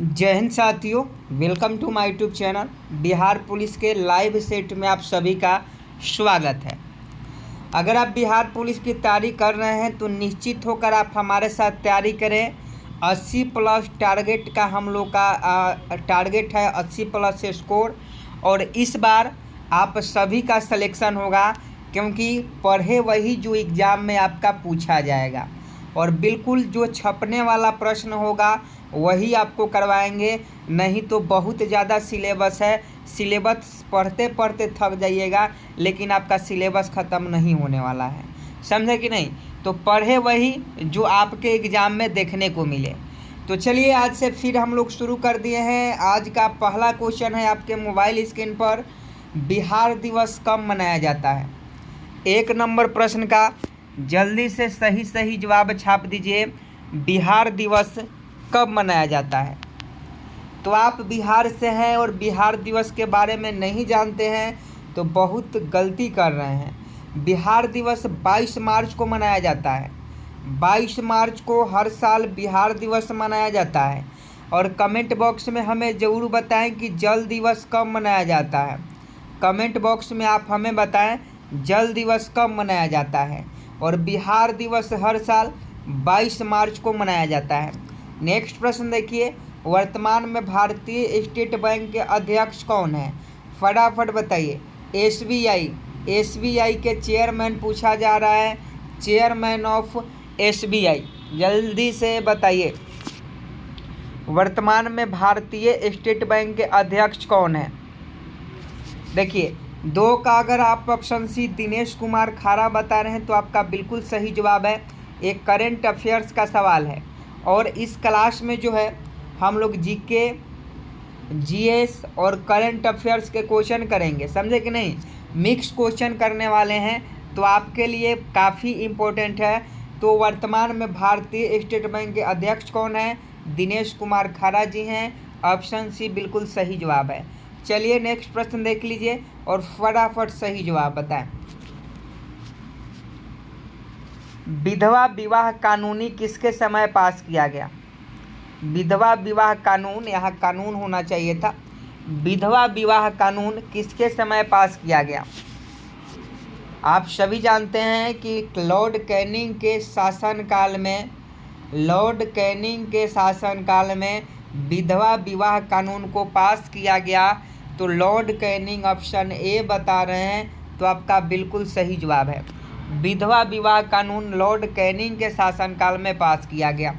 जय हिंद साथियों, welcome to my YouTube channel. Bihar police के लाइव सेट में आप सभी का स्वागत है। अगर आप बिहार पुलिस की तैयारी कर रहे हैं तो निश्चित होकर आप हमारे साथ तैयारी करें। 80 प्लस टारगेट का हम लोग का टारगेट है, 80 प्लस स्कोर। और इस बार आप सभी का सिलेक्शन होगा, क्योंकि पढ़े वही जो एग्ज़ाम में आपका पूछा जाएगा और बिल्कुल जो छपने वाला प्रश्न होगा वही आपको करवाएंगे। नहीं तो बहुत ज़्यादा सिलेबस है, सिलेबस पढ़ते पढ़ते थक जाइएगा, लेकिन आपका सिलेबस ख़त्म नहीं होने वाला है। समझे कि नहीं? तो पढ़े वही जो आपके एग्ज़ाम में देखने को मिले। तो चलिए आज से फिर हम लोग शुरू कर दिए हैं। आज का पहला क्वेश्चन है आपके मोबाइल स्क्रीन पर, बिहार दिवस कब मनाया जाता है? 1 नंबर प्रश्न का जल्दी से सही सही जवाब छाप दीजिए। बिहार दिवस कब मनाया जाता है? तो आप बिहार से हैं और बिहार दिवस के बारे में नहीं जानते हैं तो बहुत गलती कर रहे हैं। बिहार दिवस 22 मार्च को मनाया जाता है। 22 मार्च को हर साल बिहार दिवस मनाया जाता है। और कमेंट बॉक्स में हमें ज़रूर बताएं कि जल दिवस कब मनाया जाता है। कमेंट बॉक्स में आप हमें बताएं जल दिवस कब मनाया जाता है। और बिहार दिवस हर साल 22 मार्च को मनाया जाता है। नेक्स्ट प्रश्न देखिए, वर्तमान में भारतीय स्टेट बैंक के अध्यक्ष कौन है? फटाफट बताइए। एसबीआई के चेयरमैन पूछा जा रहा है, चेयरमैन ऑफ एसबीआई। जल्दी से बताइए, वर्तमान में भारतीय स्टेट बैंक के अध्यक्ष कौन है? देखिए, 2 का अगर आप ऑप्शन सी दिनेश कुमार खारा बता रहे हैं तो आपका बिल्कुल सही जवाब है। एक करेंट अफेयर्स का सवाल है और इस क्लास में जो है हम लोग जीके, जीएस और करंट अफेयर्स के क्वेश्चन करेंगे। समझे कि नहीं? मिक्स क्वेश्चन करने वाले हैं, तो आपके लिए काफ़ी इम्पोर्टेंट है। तो वर्तमान में भारतीय स्टेट बैंक के अध्यक्ष कौन है? दिनेश कुमार खारा जी हैं। ऑप्शन सी बिल्कुल सही जवाब है। चलिए नेक्स्ट प्रश्न देख लीजिए और फटाफट सही जवाब बताएं। विधवा विवाह कानूनी किसके समय पास किया गया? विधवा विवाह कानून, यहाँ कानून होना चाहिए था। विधवा विवाह कानून किसके समय पास किया गया? आप सभी जानते हैं कि लॉर्ड कैनिंग के शासनकाल में विधवा विवाह कानून को पास किया गया। तो लॉर्ड कैनिंग ऑप्शन ए बता रहे हैं, तो आपका बिल्कुल सही जवाब है। विधवा विवाह कानून लॉर्ड कैनिंग के शासनकाल में पास किया गया।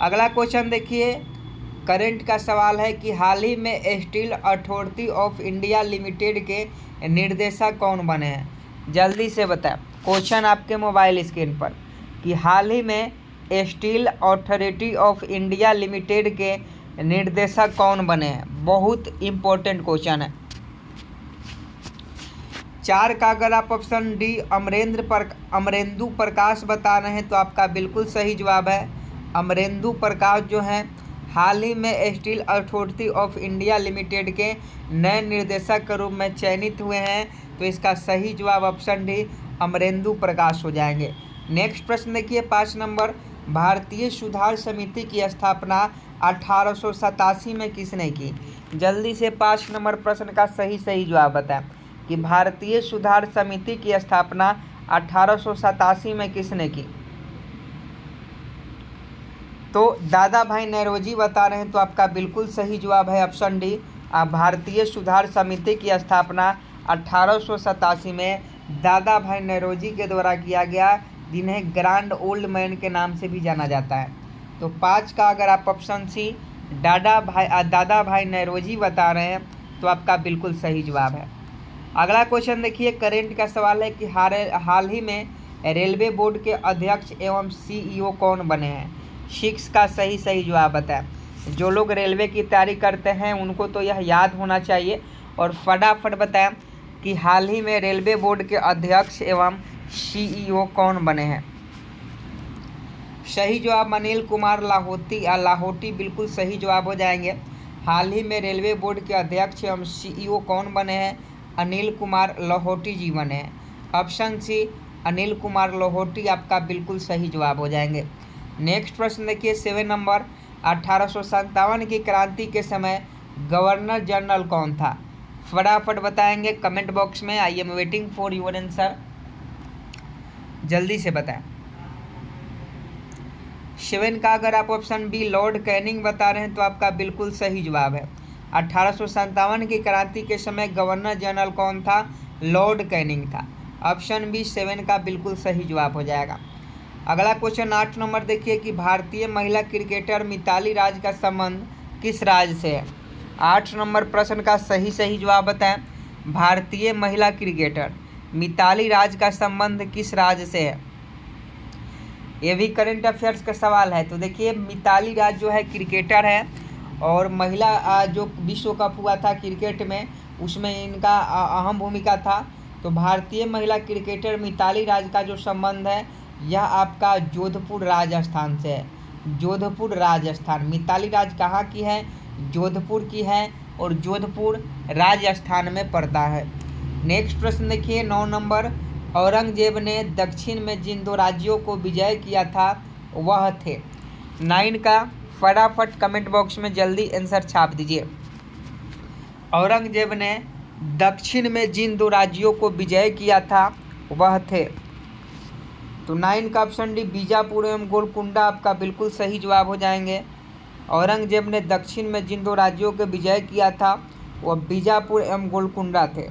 अगला क्वेश्चन देखिए, करंट का सवाल है कि हाल ही में steel authority of India limited के निर्देशक कौन बने हैं? जल्दी से बताएं। क्वेश्चन आपके मोबाइल स्क्रीन पर कि हाल ही में steel authority of India limited के निर्देशक कौन बने हैं? बहुत इम्पोर्टेंट क्वेश्चन है। 4 का अगर आप ऑप्शन डी अमरेंदु प्रकाश बता रहे हैं तो आपका बिल्कुल सही जवाब है। अमरेंदु प्रकाश जो हैं हाल ही में steel authority of India limited के नए निर्देशक के रूप में चयनित हुए हैं। तो इसका सही जवाब ऑप्शन डी अमरेंदु प्रकाश हो जाएंगे। नेक्स्ट प्रश्न देखिए, 5 नंबर, भारतीय सुधार समिति की स्थापना 1887 में किसने की? जल्दी से 5 नंबर प्रश्न का सही सही जवाब बताएं कि भारतीय सुधार समिति की स्थापना 1887 में किसने की? तो दादा भाई नौरोजी बता रहे हैं, तो आपका बिल्कुल सही जवाब है ऑप्शन डी। भारतीय सुधार समिति की स्थापना 1887 में दादा भाई नौरोजी के द्वारा किया गया, जिन्हें ग्रैंड ओल्ड मैन के नाम से भी जाना जाता है। तो 5 का अगर आप ऑप्शन सी दादा भाई नौरोजी बता रहे हैं तो आपका बिल्कुल सही जवाब है। अगला क्वेश्चन देखिए, करेंट का सवाल है कि हाल ही में रेलवे बोर्ड के अध्यक्ष एवं सीईओ कौन बने हैं? 6 का सही सही जवाब बताएं। जो लोग रेलवे की तैयारी करते हैं उनको तो यह याद होना चाहिए। और फटाफट बताएं कि हाल ही में रेलवे बोर्ड के अध्यक्ष एवं सीईओ कौन बने हैं? सही जवाब अनिल कुमार लाहोटी बिल्कुल सही जवाब हो जाएंगे। हाल ही में रेलवे बोर्ड के अध्यक्ष एवं सीईओ कौन बने हैं? अनिल कुमार लाहोटी जी बने हैं। ऑप्शन सी अनिल कुमार लाहोटी आपका बिल्कुल सही जवाब हो जाएंगे। नेक्स्ट प्रश्न देखिए, 7 नंबर, 1857 की क्रांति के समय गवर्नर जनरल कौन था? फटाफट बताएंगे कमेंट बॉक्स में। I am waiting for your answer, जल्दी से बताएं। 7 का अगर आप ऑप्शन बी लॉर्ड कैनिंग बता रहे हैं तो आपका बिल्कुल सही जवाब है। 1857 की क्रांति के समय गवर्नर जनरल कौन था? लॉर्ड कैनिंग था। ऑप्शन बी 7 का बिल्कुल सही जवाब हो जाएगा। अगला क्वेश्चन 8 नंबर देखिए कि भारतीय महिला क्रिकेटर मिताली राज का संबंध किस राज्य से है? 8 नंबर प्रश्न का सही जवाब बताएं। भारतीय महिला क्रिकेटर मिताली राज का संबंध किस राज्य से है? ये भी करंट अफेयर्स का सवाल है। तो देखिए मिताली राज जो है क्रिकेटर है और महिला जो विश्व कप हुआ था क्रिकेट में उसमें इनका अहम भूमिका था। तो भारतीय महिला क्रिकेटर मिताली राज का जो संबंध है यह आपका जोधपुर राजस्थान से है। जोधपुर राजस्थान। मिताली राज कहाँ की है? जोधपुर की है और जोधपुर राजस्थान में पड़ता है। नेक्स्ट प्रश्न देखिए 9 नंबर, औरंगजेब ने दक्षिण में जिन 2 राज्यों को विजय किया था वह थे? 9 का फटाफट कमेंट बॉक्स में जल्दी आंसर छाप दीजिए। औरंगजेब ने दक्षिण में जिन 2 राज्यों को विजय किया था वह थे? तो 9 का ऑप्शन डी बीजापुर एवं गोलकुंडा आपका बिल्कुल सही जवाब हो जाएंगे। औरंगजेब ने दक्षिण में जिन 2 राज्यों को विजय किया था वह बीजापुर एवं गोलकुंडा थे।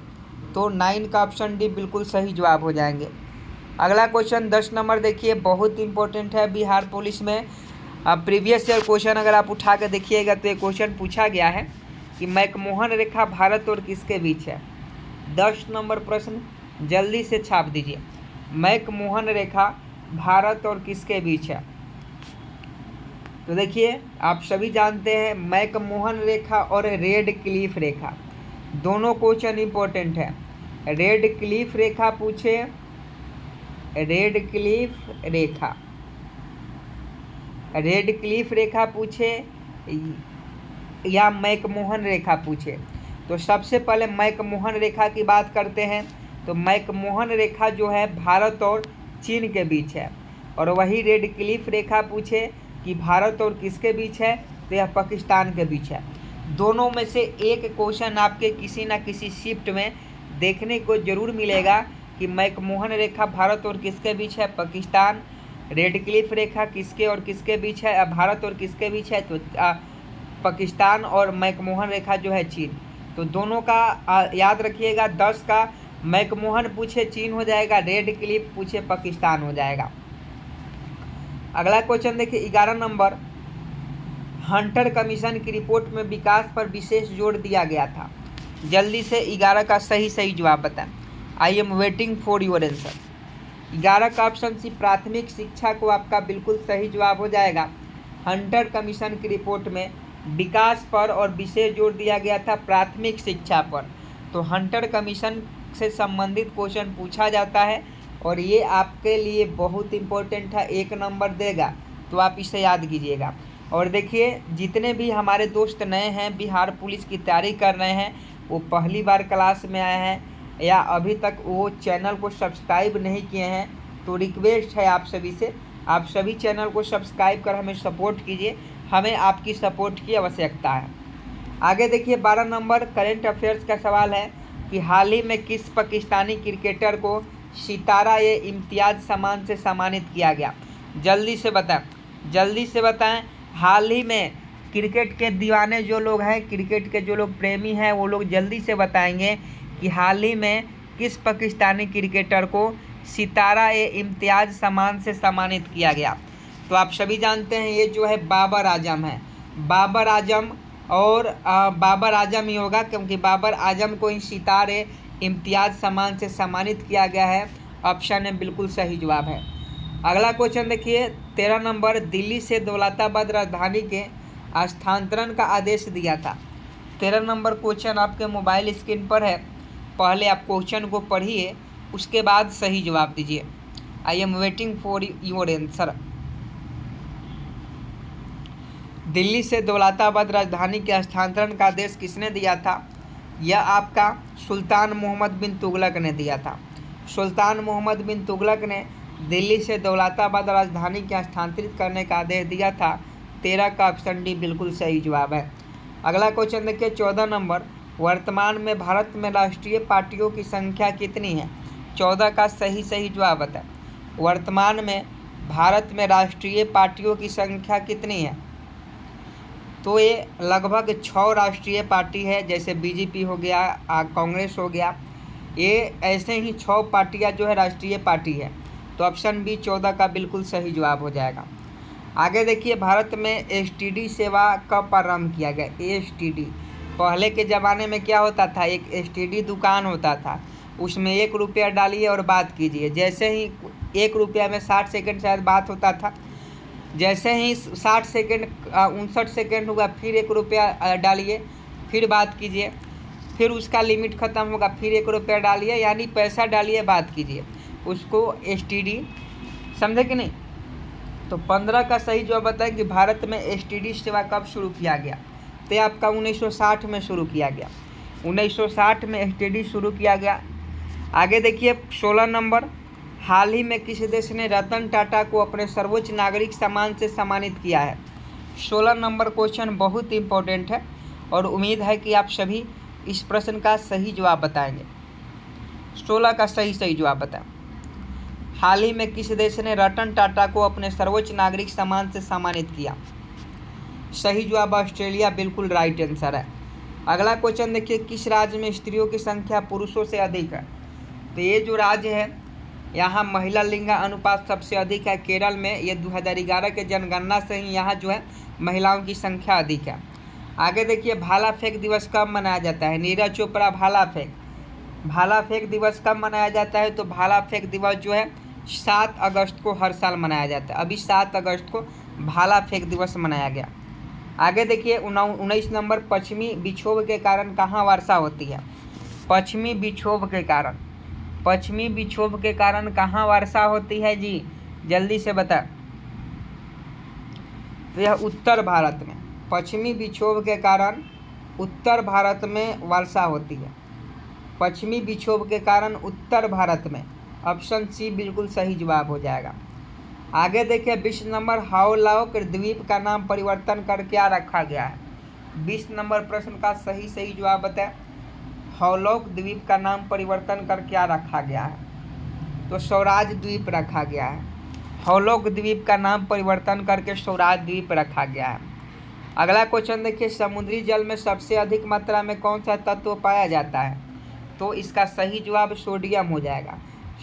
तो 9 का ऑप्शन डी बिल्कुल सही जवाब हो जाएंगे। अगला क्वेश्चन 10 नंबर देखिए, बहुत इंपॉर्टेंट है बिहार पुलिस में। प्रीवियस ईयर क्वेश्चन अगर आप उठा कर देखिएगा तो ये क्वेश्चन पूछा गया है कि मैकमोहन रेखा भारत और किसके बीच है? 10 नंबर प्रश्न जल्दी से छाप दीजिए। मैकमोहन रेखा भारत और किसके बीच है? तो देखिए आप सभी जानते हैं मैकमोहन रेखा और रेड क्लिफ रेखा दोनों क्वेश्चन इंपॉर्टेंट है। रेड क्लिफ रेखा पूछे, रेड क्लिफ रेखा पूछे या मैकमोहन रेखा पूछे। तो सबसे पहले मैकमोहन रेखा की बात करते हैं। तो मैकमोहन रेखा जो है भारत और चीन के बीच है। और वही रेड क्लिफ रेखा पूछे कि भारत और किसके बीच है? तो यह पाकिस्तान के बीच है। दोनों में से एक क्वेश्चन आपके किसी न किसी शिफ्ट में देखने को जरूर मिलेगा कि मैकमोहन रेखा भारत और किसके बीच है? पाकिस्तान। रेड क्लिफ रेखा किसके और किसके बीच है? भारत और किसके बीच है? तो पाकिस्तान। और मैकमोहन रेखा जो है चीन। तो दोनों का याद रखिएगा। 10 का मैकमोहन पूछे चीन हो जाएगा, रेड क्लिफ पूछे पाकिस्तान हो जाएगा। अगला क्वेश्चन देखिए 11 नंबर, हंटर कमीशन की रिपोर्ट में विकास पर विशेष जोर दिया गया था। जल्दी से 11 का सही जवाब बताएं। I am waiting for your answer. 11 का ऑप्शन सी प्राथमिक शिक्षा को आपका बिल्कुल सही जवाब हो जाएगा। हंटर कमीशन की रिपोर्ट में विकास पर और विशेष जोर दिया गया था प्राथमिक शिक्षा पर। तो हंटर कमीशन से संबंधित क्वेश्चन पूछा जाता है और ये आपके लिए बहुत इम्पोर्टेंट है, 1 नंबर देगा। तो आप इसे याद कीजिएगा। और देखिए जितने भी हमारे दोस्त नए हैं बिहार पुलिस की तैयारी कर रहे हैं, वो पहली बार क्लास में आए हैं या अभी तक वो चैनल को सब्सक्राइब नहीं किए हैं, तो रिक्वेस्ट है आप सभी से, आप सभी चैनल को सब्सक्राइब कर हमें सपोर्ट कीजिए। हमें आपकी सपोर्ट की आवश्यकता है। आगे देखिए 12 नंबर करेंट अफेयर्स का सवाल है कि हाल ही में किस पाकिस्तानी क्रिकेटर को सितारा-ए-इम्तियाज सम्मान से सम्मानित किया गया? जल्दी से बताएं। हाल ही में क्रिकेट के दीवाने जो लोग हैं, क्रिकेट के जो लोग प्रेमी हैं, वो लोग जल्दी से बताएंगे कि हाल ही में किस पाकिस्तानी क्रिकेटर को सितारा-ए-इम्तियाज सम्मान से सम्मानित किया गया? तो आप सभी जानते हैं ये जो है बाबर आजम है। बाबर आजम और बाबर आजम ही होगा क्योंकि बाबर आजम को इन सितारे-इम्तियाज सम्मान से सम्मानित किया गया है। ऑप्शन है बिल्कुल सही जवाब है। अगला क्वेश्चन देखिए 13 नंबर, दिल्ली से दौलताबाद राजधानी के स्थानांतरण का आदेश दिया था। 13 नंबर क्वेश्चन आपके मोबाइल स्क्रीन पर है। पहले आप क्वेश्चन को पढ़िए, उसके बाद सही जवाब दीजिए। I am waiting for your answer. Delhi से दौलताबाद राजधानी के स्थानांतरण का आदेश किसने दिया था? यह आपका सुल्तान मोहम्मद बिन तुगलक ने दिया था। सुल्तान मोहम्मद बिन तुगलक ने दिल्ली से दौलताबाद राजधानी के स्थानांतरित करने का आदेश दिया था 13 का ऑप्शन डी बिल्कुल सही जवाब है। अगला क्वेश्चन देखिए 14 नंबर, वर्तमान में भारत में राष्ट्रीय पार्टियों की संख्या कितनी है? 14 का सही जवाब बताएं। वर्तमान में भारत में राष्ट्रीय पार्टियों की संख्या कितनी है? तो ये लगभग 6 राष्ट्रीय पार्टी है, जैसे बीजेपी हो गया, कांग्रेस हो गया, ये ऐसे ही 6 पार्टियां जो है राष्ट्रीय पार्टी है। तो ऑप्शन बी 14 का बिल्कुल सही जवाब हो जाएगा। आगे देखिए, भारत में एसटीडी सेवा कब प्रारंभ किया गया? एसटीडी पहले के ज़माने में क्या होता था, एक एसटीडी दुकान होता था, उसमें 1 रुपया डालिए और बात कीजिए। जैसे ही 1 रुपया में 60 सेकंड शायद बात होता था, जैसे ही 60 सेकंड 59 सेकंड हुआ फिर 1 रुपया डालिए, फिर बात कीजिए, फिर उसका लिमिट ख़त्म होगा, फिर 1 रुपया डालिए, यानी पैसा डालिए बात कीजिए, उसको एसटीडी, समझे कि नहीं? तो 15 का सही जवाब बताएं कि भारत में एसटीडी सेवा कब शुरू किया गया? तो आपका 1960 में शुरू किया गया। 1960 में एसटीडी शुरू किया गया। आगे देखिए 16 नंबर, हाल ही में किस देश ने रतन टाटा को अपने सर्वोच्च नागरिक सम्मान से सम्मानित किया है? 16 नंबर क्वेश्चन बहुत इंपॉर्टेंट है और उम्मीद है कि आप सभी इस प्रश्न का सही जवाब बताएंगे। 16 का सही जवाब बताएं। हाल ही में किस देश ने रतन टाटा को अपने सर्वोच्च नागरिक सम्मान से सम्मानित किया? सही जवाब ऑस्ट्रेलिया बिल्कुल राइट आंसर है। अगला क्वेश्चन देखिए, किस राज्य में स्त्रियों की संख्या पुरुषों से अधिक है? तो ये जो राज्य है, यहाँ महिला लिंग अनुपात सबसे अधिक है केरल में। ये 2011 के जनगणना से ही यहाँ जो है महिलाओं की संख्या अधिक है। आगे देखिए, भाला फेंक दिवस कब मनाया जाता है? नीरज चोपड़ा भाला फेंक दिवस कब मनाया जाता है? तो भाला फेंक दिवस जो है 7 अगस्त को हर साल मनाया जाता है। अभी 7 अगस्त को भाला फेंक दिवस मनाया गया। आगे देखिए 19 नंबर, पश्चिमी विक्षोभ के कारण कहाँ वर्षा होती है? पश्चिमी विक्षोभ के कारण कहाँ वर्षा होती है जी? जल्दी से बता। तो यह उत्तर भारत में, पश्चिमी विक्षोभ के कारण उत्तर भारत में वर्षा होती है। पश्चिमी विक्षोभ के कारण उत्तर भारत में, ऑप्शन सी बिल्कुल सही जवाब हो जाएगा। आगे देखिए 20 नंबर, हाओलाओ द्वीप का नाम परिवर्तन कर क्या रखा गया है? 20 नंबर प्रश्न का सही जवाब बताएं। हाओलाओ द्वीप का नाम परिवर्तन कर क्या रखा गया है? तो स्वराज द्वीप रखा गया है। हाओलाओ द्वीप का नाम परिवर्तन करके स्वराज द्वीप रखा गया है। अगला क्वेश्चन देखिए, समुद्री जल में सबसे अधिक मात्रा में कौन सा तत्व पाया जाता है? तो इसका सही जवाब सोडियम हो जाएगा।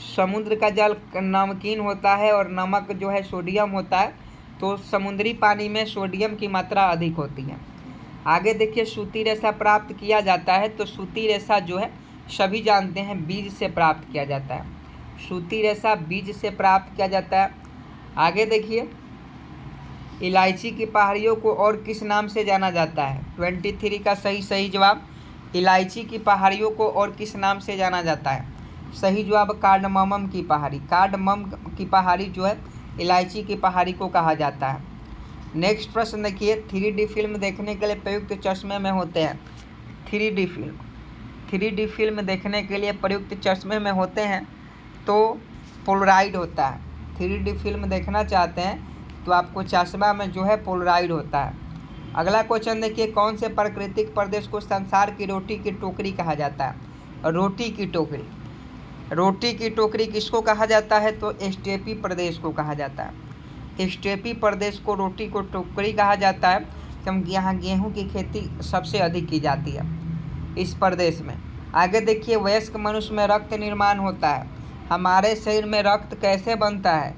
समुद्र का जल नमकीन होता है और नमक जो है सोडियम होता है, तो समुद्री पानी में सोडियम की मात्रा अधिक होती है। आगे देखिए, सूती रेशा प्राप्त किया जाता है। तो सूती रेशा जो है सभी जानते हैं बीज से प्राप्त किया जाता है। सूती रेशा बीज से प्राप्त किया जाता है। आगे देखिए, इलायची की पहाड़ियों को और किस नाम से जाना जाता है? 23 का सही जवाब, इलायची की पहाड़ियों को और किस नाम से जाना जाता है? सही जवाब कार्डमम की पहाड़ी। कार्डमम की पहाड़ी जो है इलायची की पहाड़ी को कहा जाता है। नेक्स्ट प्रश्न देखिए, 3D फिल्म देखने के लिए प्रयुक्त चश्मे में होते हैं? 3D फिल्म देखने के लिए प्रयुक्त चश्मे में होते हैं तो पोलराइड होता है। 3D फिल्म देखना चाहते हैं तो आपको चश्मा में जो है पोलराइड होता है। अगला क्वेश्चन देखिए, कौन से प्राकृतिक प्रदेश को संसार की रोटी की टोकरी कहा जाता है? रोटी की टोकरी किसको कहा जाता है? तो स्टेपी प्रदेश को कहा जाता है। स्टेपी प्रदेश को रोटी को टोकरी कहा जाता है क्योंकि यहाँ गेहूँ की खेती सबसे अधिक की जाती है इस प्रदेश में। आगे देखिए, वयस्क मनुष्य में रक्त निर्माण होता है। हमारे शरीर में रक्त कैसे बनता है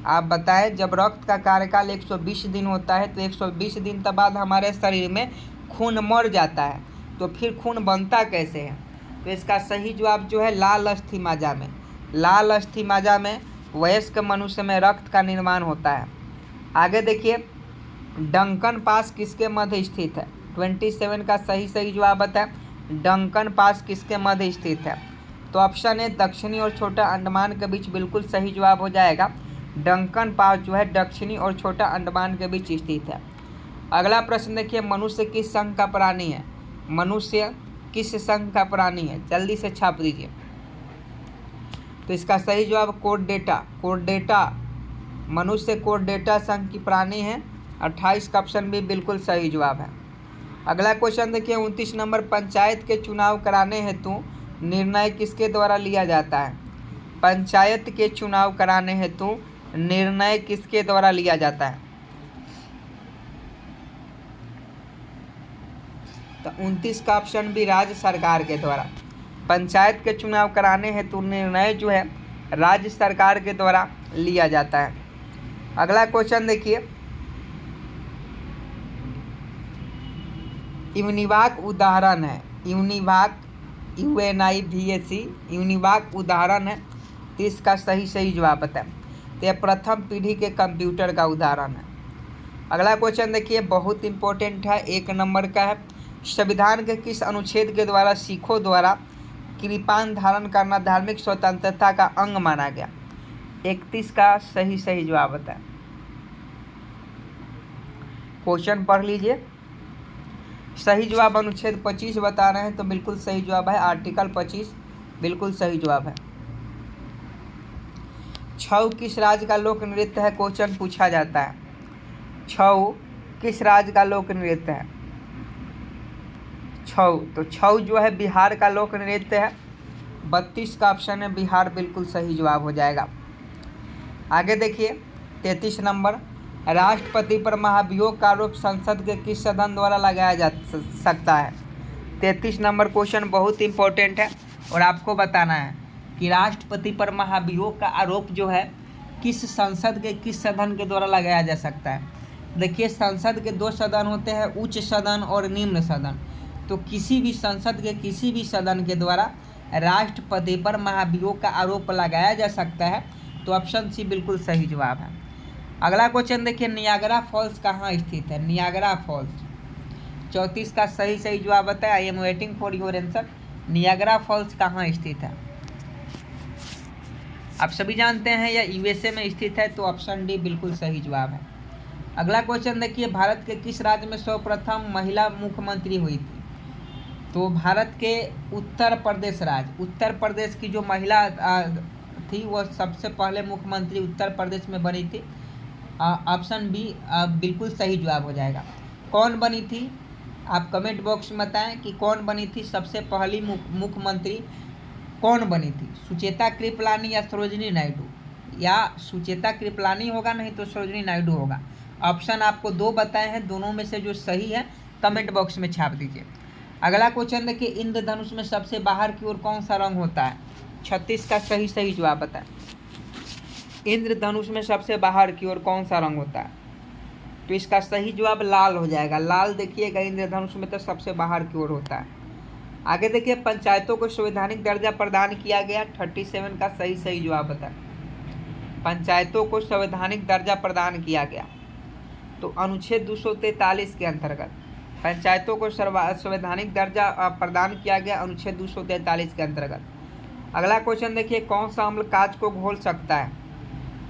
आप बताएं? जब रक्त का कार्यकाल 120 दिन होता है तो 120 दिन के बाद हमारे शरीर में खून मर जाता है, तो फिर खून बनता कैसे है? तो इसका सही जवाब जो है लाल अस्थि मज्जा में वयस्क मनुष्य में रक्त का निर्माण होता है। आगे देखिए, डंकन पास किसके मध्य स्थित है? 27 का सही जवाब बताएं। डंकन पास किसके मध्य स्थित है? तो ऑप्शन ए दक्षिणी और छोटा अंडमान के बीच बिल्कुल सही जवाब हो जाएगा। डंकन पास जो है दक्षिणी और छोटा अंडमान के बीच स्थित है। अगला प्रश्न देखिए, मनुष्य किस संघ का प्राणी है? मनुष्य किस संघ का प्राणी है? जल्दी से छाप दीजिए। तो इसका सही जवाब कोर्डेटा। मनुष्य कोर्डेटा संघ की प्राणी है 28 का ऑप्शन बी बिल्कुल सही जवाब है। अगला क्वेश्चन देखिए 29 नंबर, पंचायत के चुनाव कराने हेतु निर्णय किसके द्वारा लिया जाता है? पंचायत के चुनाव कराने हेतु निर्णय किसके द्वारा लिया जाता है? तो 29 का ऑप्शन भी राज्य सरकार के द्वारा। पंचायत के चुनाव कराने हेतु निर्णय जो है राज्य सरकार के द्वारा लिया जाता है। अगला क्वेश्चन देखिए, यूनिवाक उदाहरण है, यूनिवाक UNIVAC यूनिवाक उदाहरण है, तो इसका सही जवाब बताएं। तो यह प्रथम पीढ़ी के कंप्यूटर का उदाहरण है। अगला क्वेश्चन देखिए बहुत इंपॉर्टेंट है, 1 नंबर का है, संविधान के किस अनुच्छेद के द्वारा सिखों द्वारा कृपान धारण करना धार्मिक स्वतंत्रता का अंग माना गया? 31 का सही जवाब बताएं। क्वेश्चन पढ़ लीजिए। सही जवाब अनुच्छेद 25 बता रहे हैं, तो बिल्कुल सही जवाब है आर्टिकल 25 बिल्कुल सही जवाब है। छऊ किस राज्य का लोक नृत्य है? क्वेश्चन पूछा जाता है, छऊ किस राज्य का लोक नृत्य है? छऊ, तो छऊ जो है बिहार का लोक नृत्य है। 32 का ऑप्शन है बिहार बिल्कुल सही जवाब हो जाएगा। आगे देखिए 33 नंबर, राष्ट्रपति पर महाभियोग का आरोप संसद के किस सदन द्वारा लगाया जा सकता है? 33 नंबर क्वेश्चन बहुत इंपॉर्टेंट है और आपको बताना है कि राष्ट्रपति पर महाभियोग का आरोप जो है किस संसद के किस सदन के द्वारा लगाया जा सकता है। देखिए संसद के 2 सदन होते हैं, उच्च सदन और निम्न सदन। तो किसी भी संसद के किसी भी सदन के द्वारा राष्ट्रपति पर महाभियोग का आरोप लगाया जा सकता है। तो ऑप्शन सी बिल्कुल सही जवाब है। अगला क्वेश्चन देखिए, नियाग्रा फॉल्स कहाँ स्थित है? नियाग्रा फॉल्स 34 का सही जवाब बताए। I am waiting for your answer. Niagara Falls कहाँ स्थित है? आप सभी जानते हैं यह USA में स्थित है, तो ऑप्शन डी बिल्कुल सही जवाब है। अगला क्वेश्चन देखिए, भारत के किस राज्य में सर्वप्रथम महिला मुख्यमंत्री हुई थी? तो भारत के उत्तर प्रदेश राज्य, उत्तर प्रदेश की जो महिला थी वह सबसे पहले मुख्यमंत्री उत्तर प्रदेश में बनी थी। ऑप्शन बी बिल्कुल सही जवाब हो जाएगा। कौन बनी थी? आप कमेंट बॉक्स में बताएं कि कौन बनी थी सबसे पहली मुख्यमंत्री, कौन बनी थी? सुचेता कृपलानी या सरोजिनी नायडू? या सुचेता कृपलानी होगा, नहीं तो सरोजिनी नायडू होगा। ऑप्शन आपको 2 बताए हैं, दोनों में से जो सही है कमेंट बॉक्स में छाप दीजिए। अगला क्वेश्चन देखिए, इंद्रधनुष में सबसे बाहर की ओर कौन सा रंग होता है? 36 का सही जवाब बताएं। इंद्रधनुष में सबसे बाहर की ओर कौन सा रंग होता है? तो इसका सही जवाब लाल हो जाएगा। लाल देखिएगा इंद्रधनुष में तो सबसे बाहर की ओर होता है। आगे देखिए, पंचायतों को संवैधानिक दर्जा प्रदान किया गया। 37 का सही जवाब बताएं। पंचायतों को संवैधानिक दर्जा प्रदान किया गया, तो अनुच्छेद 243 के अंतर्गत पंचायतों को संवैधानिक दर्जा प्रदान किया गया, अनुच्छेद 243 के अंतर्गत। अगला क्वेश्चन देखिए, कौन सा अम्ल कांच को घोल सकता है?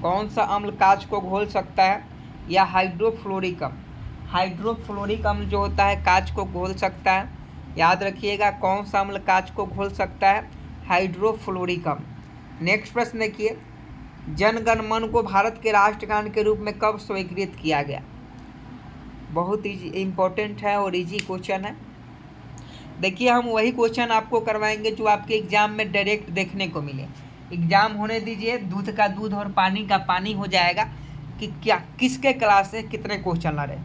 कौन सा अम्ल कांच को घोल सकता है? या हाइड्रोफ्लोरिक अम्ल। हाइड्रोफ्लोरिक अम्ल जो होता है कांच को घोल सकता है। याद रखिएगा, कौन सा अम्ल कांच को घोल सकता है? हाइड्रोफ्लोरिक अम्ल। नेक्स्ट प्रश्न देखिए, जन गण मन को भारत के राष्ट्रगान के रूप में कब स्वीकृत किया गया? बहुत इम्पोर्टेंट है और इजी क्वेश्चन है। देखिए हम वही क्वेश्चन आपको करवाएंगे जो आपके एग्जाम में डायरेक्ट देखने को मिले। एग्जाम होने दीजिए, दूध का दूध और पानी का पानी हो जाएगा कि क्या किसके क्लास से कितने क्वेश्चन आ रहे।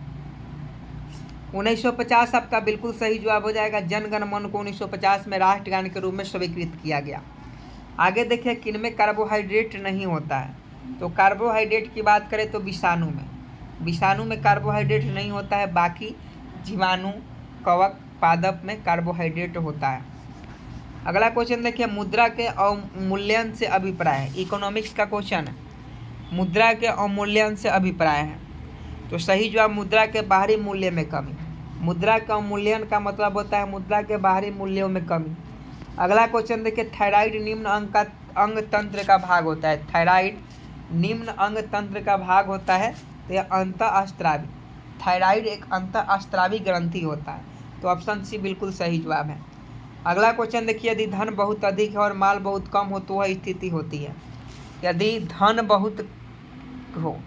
1950 आपका बिल्कुल सही जवाब हो जाएगा। जन गण मन को 1950 में राष्ट्रगान के रूप में स्वीकृत किया गया। आगे देखिए, किनमें कार्बोहाइड्रेट नहीं होता है? तो कार्बोहाइड्रेट की बात करें तो विषाणु में कार्बोहाइड्रेट नहीं होता है। बाकी जीवाणु, कवक, पादप में कार्बोहाइड्रेट होता है। अगला क्वेश्चन देखिए, मुद्रा के अवमूल्यन से अभिप्राय है। इकोनॉमिक्स का क्वेश्चन है, मुद्रा के अवमूल्यन से अभिप्राय है। तो सही जवाब मुद्रा के बाहरी मूल्य में कमी। मुद्रा का अवमूल्यन का मतलब होता है मुद्रा के बाहरी मूल्यों में कमी। अगला क्वेश्चन देखिए, थायराइड निम्न अंग तंत्र का भाग होता है। थायराइड निम्न अंग तंत्र का भाग होता है, तो यह अंतःस्त्रावी। थायराइड एक अंतःस्त्रावी ग्रंथि होता है, तो ऑप्शन सी बिल्कुल सही जवाब है। अगला क्वेश्चन देखिए, यदि धन बहुत अधिक है और माल बहुत कम हो तो वह स्थिति होती है। यदि धन बहुत हो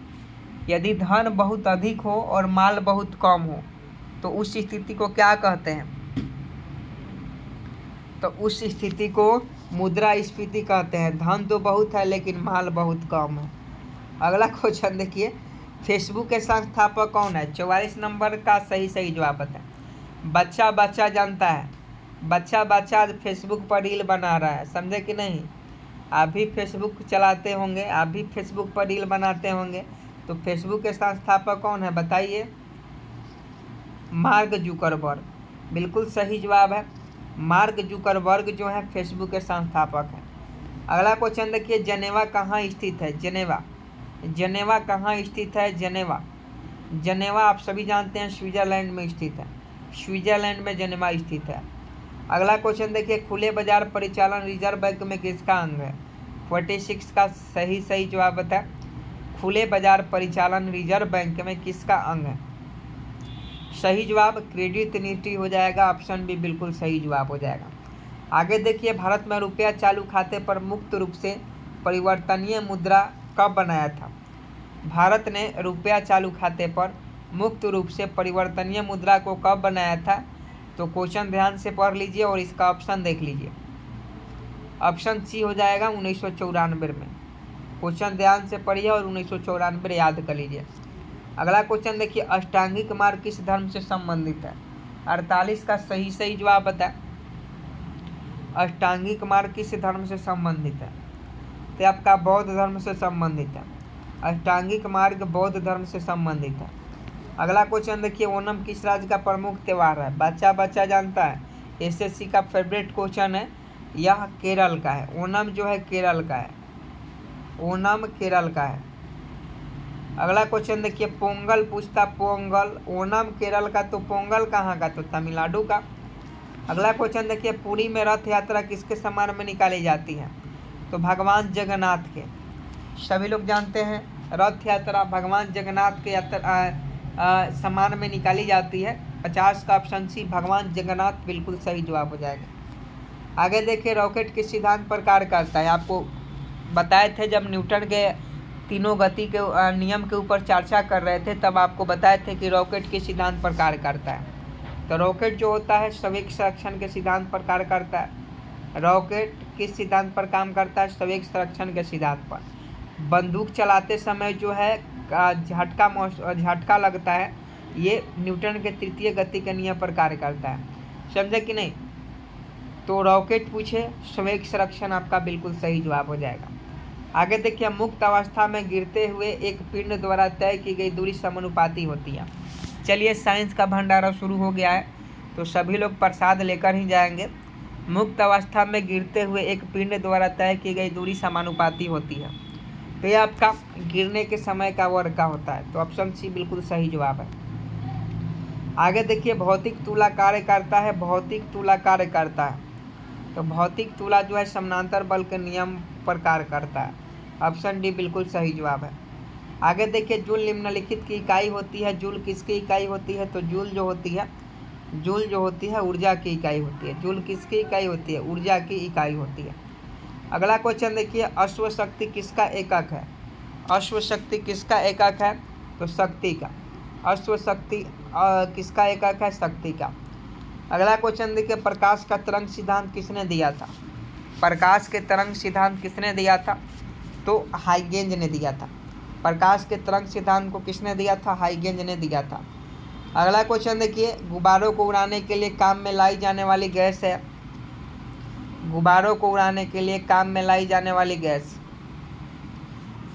यदि धन बहुत अधिक हो और माल बहुत कम हो तो उस स्थिति को क्या कहते हैं? तो उस स्थिति को मुद्रास्फीति कहते हैं। धन तो बहुत है लेकिन माल बहुत कम है। अगला क्वेश्चन देखिए, फेसबुक के संस्थापक कौन है? 44 नंबर का सही जवाब बताएं। बच्चा बच्चा जानता है, बच्चा फेसबुक पर रील बना रहा है, समझे कि नहीं? आप भी फेसबुक चलाते होंगे, आप भी फेसबुक पर रील बनाते होंगे, तो फेसबुक के संस्थापक कौन है बताइए? मार्क जुकरबर्ग, बिल्कुल सही जवाब है। मार्क जुकरबर्ग जो है फेसबुक के संस्थापक हैं। अगला क्वेश्चन देखिए, जनेवा कहाँ स्थित है? जनेवा कहाँ स्थित है? जनेवा आप सभी जानते हैं स्विट्जरलैंड में स्थित है। स्विट्जरलैंड में जनेवा स्थित है। अगला क्वेश्चन देखिए, खुले बाजार परिचालन रिजर्व बैंक में किसका अंग है? 46 का सही जवाब बताएं। खुले बाजार परिचालन रिजर्व बैंक में किसका अंग है? सही जवाब क्रेडिट नीति हो जाएगा। ऑप्शन बी बिल्कुल सही जवाब हो जाएगा। आगे देखिए, भारत में रुपया चालू खाते पर मुक्त रूप से परिवर्तनीय मुद्रा कब बनाया था? भारत ने रुपया चालू खाते पर मुक्त रूप से परिवर्तनीय मुद्रा को कब बनाया था? तो क्वेश्चन ध्यान से पढ़ लीजिए और इसका ऑप्शन देख लीजिए। ऑप्शन सी हो जाएगा 1994 में। क्वेश्चन ध्यान से पढ़िए और 1994 याद कर लीजिए। अगला क्वेश्चन देखिए, अष्टांगिक मार्ग किस धर्म से संबंधित है? 48 का सही जवाब बताएं। अष्टांगिक मार्ग किस धर्म से संबंधित है? तो आपका बौद्ध धर्म से संबंधित है। अष्टांगिक मार्ग बौद्ध धर्म से संबंधित है। अगला क्वेश्चन देखिए, ओणम किस राज्य का प्रमुख त्यौहार है? बच्चा जानता है, एसएससी का फेवरेट क्वेश्चन है। यह केरल का है। ओणम जो है केरल का है। ओणम केरल का है। अगला क्वेश्चन देखिए, पोंगल पूछता पोंगल, ओणम केरल का तो पोंगल कहाँ का? तो तमिलनाडु का। अगला क्वेश्चन देखिए, पुरी में रथ यात्रा किसके सम्मान में निकाली जाती है? तो भगवान जगन्नाथ के। सभी लोग जानते हैं रथ यात्रा भगवान जगन्नाथ के सम्मान में निकाली जाती है। 50 का ऑप्शन सी भगवान जगन्नाथ बिल्कुल सही जवाब हो जाएगा। आगे देखिए, रॉकेट किस सिद्धांत पर कार्य करता है? आपको बताए थे जब न्यूटन के तीनों गति के नियम के ऊपर चर्चा कर रहे थे, तब आपको बताए थे कि रॉकेट किस सिद्धांत पर कार्य करता है। तो रॉकेट जो होता है संवेग संरक्षण के सिद्धांत पर कार्य करता है। रॉकेट किस सिद्धांत पर काम करता है? संवेग संरक्षण के सिद्धांत पर। बंदूक चलाते समय जो है झटका लगता है, ये न्यूटन के तृतीय गति के नियम पर कार्य करता है। समझे कि नहीं? तो रॉकेट पूछे, संवेग संरक्षण आपका बिल्कुल सही जवाब हो जाएगा। आगे देखिए, मुक्त अवस्था में गिरते हुए एक पिंड द्वारा तय की गई दूरी समानुपाती होती है। चलिए, साइंस का भंडारा शुरू हो गया है तो सभी लोग प्रसाद लेकर ही जाएंगे। मुक्त अवस्था में गिरते हुए एक पिंड द्वारा तय की गई दूरी समानुपाती होती है। तो ये आपका गिरने के समय का वर्ग का होता है। तो ऑप्शन सी बिल्कुल सही जवाब है। आगे देखिए, भौतिक तुला कार्य करता है। भौतिक तुला कार्य करता है तो भौतिक तुला जो है समानांतर बल के नियम पर कार्य करता है। ऑप्शन डी बिल्कुल सही जवाब है। आगे देखिए, जूल निम्नलिखित की इकाई होती है। जूल किसकी इकाई होती है? तो जूल जो होती है ऊर्जा की इकाई होती है। जूल किसकी इकाई होती है? ऊर्जा की इकाई होती है। अगला क्वेश्चन देखिए, अश्व शक्ति किसका एकक है? अश्व शक्ति किसका एकक है? तो शक्ति का। अश्व शक्ति किसका एकक है? शक्ति का। अगला क्वेश्चन देखिए, प्रकाश का तरंग सिद्धांत किसने दिया था? प्रकाश के तरंग सिद्धांत किसने दिया था? तो हाइगेंज ने दिया था। प्रकाश के तरंग सिद्धांत को किसने दिया था? हाइगेंज ने दिया था। अगला क्वेश्चन देखिए, गुब्बारों को उड़ाने के लिए काम में लाई जाने वाली गैस है। गुब्बारों को उड़ाने के लिए काम में लाई जाने वाली गैस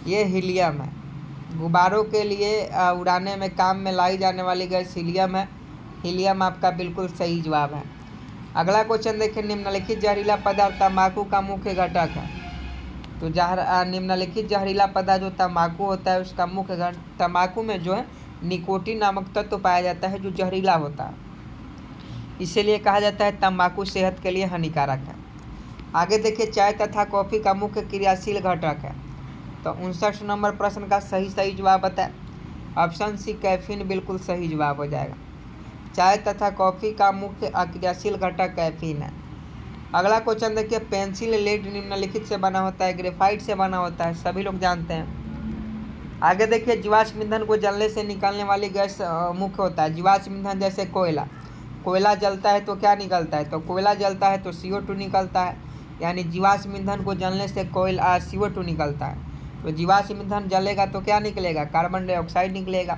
ये हीलियम है। गुब्बारों के लिए उड़ाने में काम में लाई जाने वाली गैस हीलियम है। हीलियम आपका बिल्कुल सही जवाब है। अगला क्वेश्चन देखिए, निम्नलिखित जहरीला पदार्थ तंबाकू का मुख्य घटक है। तो निम्नलिखित जहरीला पदार्थ जो तंबाकू होता है उसका मुख्य घटक, तंबाकू में जो है निकोटीन नामक तत्व पाया जाता है जो जहरीला होता है, इसीलिए कहा जाता है तंबाकू सेहत के लिए हानिकारक है। आगे देखिए, चाय तथा कॉफ़ी का मुख्य क्रियाशील घटक है। तो 59 नंबर प्रश्न का सही जवाब बताएं। ऑप्शन सी कैफीन बिल्कुल सही जवाब हो जाएगा। चाय तथा कॉफ़ी का मुख्य अक्रियाशील घटक कैफीन है। अगला क्वेश्चन देखिए, पेंसिल लेड निम्नलिखित से बना होता है। ग्रेफाइट से बना होता है, सभी लोग जानते हैं। आगे देखिए, जीवाश्म ईंधन को जलने से निकलने वाली गैस मुख्य होता है। जीवाश्म ईंधन जैसे कोयला जलता है तो क्या निकलता है, तो कोयला जलता है तो CO2 निकलता है, यानी जीवाश्म ईंधन को जलने से CO2 निकलता है। तो जीवाश्म ईंधन जलेगा तो क्या निकलेगा, कार्बन डाइऑक्साइड निकलेगा।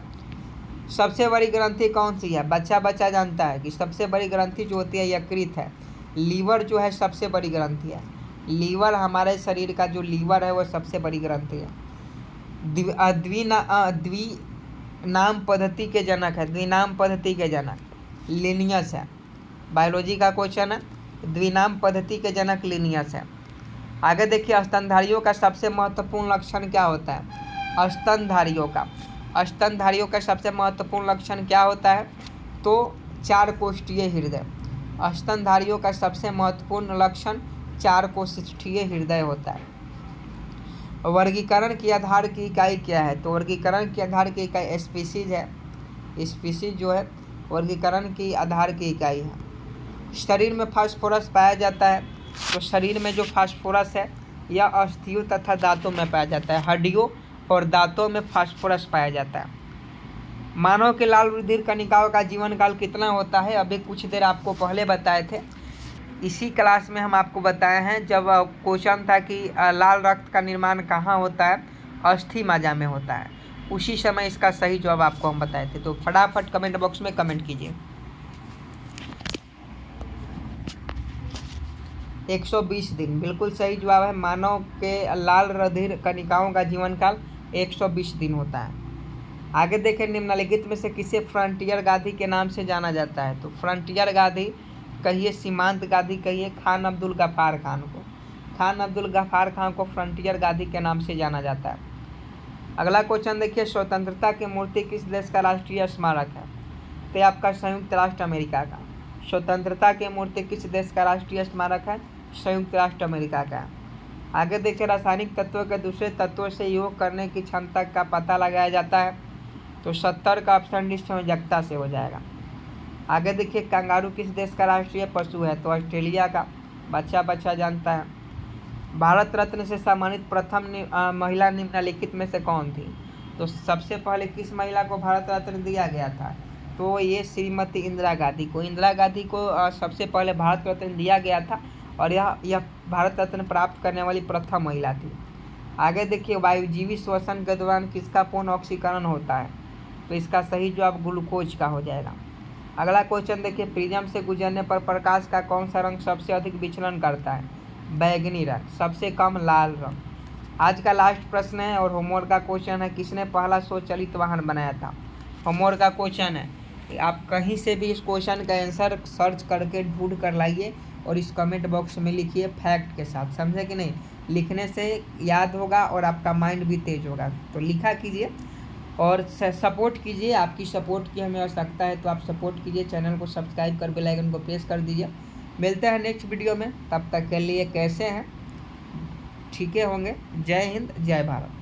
सबसे बड़ी ग्रंथि कौन सी है, बच्चा जानता है कि सबसे बड़ी ग्रंथि जो होती है यकृत है। लीवर जो है सबसे बड़ी ग्रंथि है। लीवर, हमारे शरीर का जो लीवर है वो सबसे बड़ी ग्रंथि है। द्विनाम पद्धति के जनक है, द्विनाम पद्धति के जनक लिनियस है। बायोलॉजी का क्वेश्चन है, द्विनाम पद्धति के जनक लिनियस है। आगे देखिए, स्तनधारियों का सबसे महत्वपूर्ण लक्षण क्या होता है। स्तनधारियों का सबसे महत्वपूर्ण लक्षण क्या होता है, तो 4 कोष्ठीय हृदय। स्तनधारियों का सबसे महत्वपूर्ण लक्षण 4 कोष्ठीय हृदय होता है। वर्गीकरण की आधार की इकाई क्या है, तो वर्गीकरण की आधार की इकाई स्पीशीज है। स्पीशीज जो है वर्गीकरण की आधार की इकाई है। शरीर में फास्फोरस पाया जाता है, तो शरीर में जो फास्फोरस है यह अस्थियों तथा दांतों में पाया जाता है। हड्डियों और दांतों में फास्फोरस पाया जाता है। मानव के लाल रुधिर कणिकाओं का जीवन काल कितना होता है, अभी कुछ देर आपको पहले बताए थे। इसी क्लास में हम आपको बताए हैं, जब क्वेश्चन था कि लाल रक्त का निर्माण कहाँ होता है, अस्थि मज्जा में होता है। उसी समय इसका सही जवाब आपको हम बताए थे। तो फटाफट कमेंट बॉक्स में कमेंट कीजिए। 120 दिन बिल्कुल सही जवाब है। मानव के लाल रुधिर कणिकाओं का जीवन काल 120 दिन होता है। आगे देखें, निम्नलिखित में से किसे फ्रंटियर गांधी के नाम से जाना जाता है, तो फ्रंटियर गांधी कहिए, सीमांत गांधी कहिए, खान अब्दुल गफ्फार खान को। खान अब्दुल गफ्फार खान को फ्रंटियर गांधी के नाम से जाना जाता है। अगला क्वेश्चन देखिए, स्वतंत्रता की मूर्ति किस देश का राष्ट्रीय स्मारक है, तो ये आपका संयुक्त राष्ट्र अमेरिका का। स्वतंत्रता की मूर्ति किस देश का राष्ट्रीय स्मारक है, संयुक्त राष्ट्र अमेरिका का। आगे देखिए, रासायनिक तत्वों के दूसरे तत्वों से योग करने की क्षमता का पता लगाया जाता है, तो 70 का ऑप्शन निसंयोजकता से हो जाएगा। आगे देखिए, कंगारू किस देश का राष्ट्रीय पशु है, तो ऑस्ट्रेलिया का। बच्चा जानता है। भारत रत्न से सम्मानित प्रथम महिला निम्नलिखित में से कौन थी, तो सबसे पहले किस महिला को भारत रत्न दिया गया था, तो ये श्रीमती इंदिरा गांधी को। इंदिरा गांधी को सबसे पहले भारत रत्न दिया गया था और यह भारत रत्न प्राप्त करने वाली प्रथम महिला थी। आगे देखिए, वायुजीवी श्वसन के दौरान किसका पूर्ण ऑक्सीकरण होता है, तो इसका सही जवाब ग्लूकोज का हो जाएगा। अगला क्वेश्चन देखिए, प्रिज्म से गुजरने पर प्रकाश का कौन सा रंग सबसे अधिक विचलन करता है, बैगनी रंग, सबसे कम लाल रंग। आज का लास्ट प्रश्न है और होमवर्क का क्वेश्चन है, किसने पहला स्वचालित वाहन बनाया था। होमवर्क का क्वेश्चन है, आप कहीं से भी इस क्वेश्चन का आंसर सर्च करके ढूंढ कर लाइए और इस कमेंट बॉक्स में लिखिए फैक्ट के साथ, समझे कि नहीं। लिखने से याद होगा और आपका माइंड भी तेज होगा, तो लिखा कीजिए और सपोर्ट कीजिए। आपकी सपोर्ट की हमें आवश्यकता है, तो आप सपोर्ट कीजिए। चैनल को सब्सक्राइब कर बेल आइकन को प्रेस कर दीजिए। मिलते हैं नेक्स्ट वीडियो में, तब तक के लिए कैसे हैं, ठीक है होंगे। जय हिंद, जय भारत।